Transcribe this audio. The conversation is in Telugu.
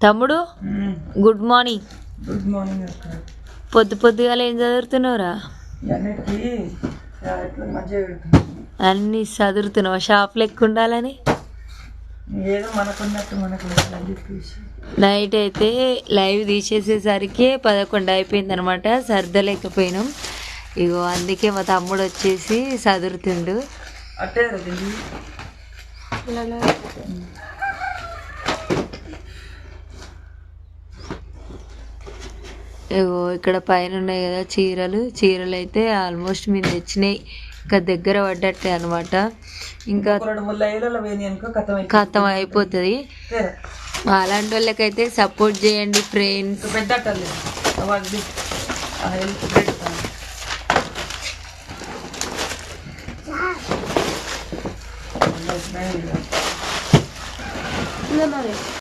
తమ్ముడు గుడ్ మార్నింగ్. గుడ్ మార్నింగ్ అక్క. పొద్దుగాల ఏం చదువుతున్నావురా? అన్ని చదువుతున్నావా? షాప్ లెక్క ఉండాలని. ఏదో మనకున్నట్టు మనకు చెప్పేసి నైట్ అయితే లైవ్ తీసేసేసరికి 11 అయిపోయింది అనమాట. సర్దలేకపోయినాం. ఇగో అందుకే మా తమ్ముడు వచ్చేసి చదువుతుండు. అట్టే ఇగో ఇక్కడ పైన ఉన్నాయి కదా చీరలు అయితే ఆల్మోస్ట్ మేము తెచ్చినాయి. ఇంకా దగ్గర పడ్డట్టే అనమాట. ఇంకా ఖతం అయిపోతుంది. అలాంటి వాళ్ళకైతే సపోర్ట్ చేయండి ఫ్రెండ్స్. పెట్ట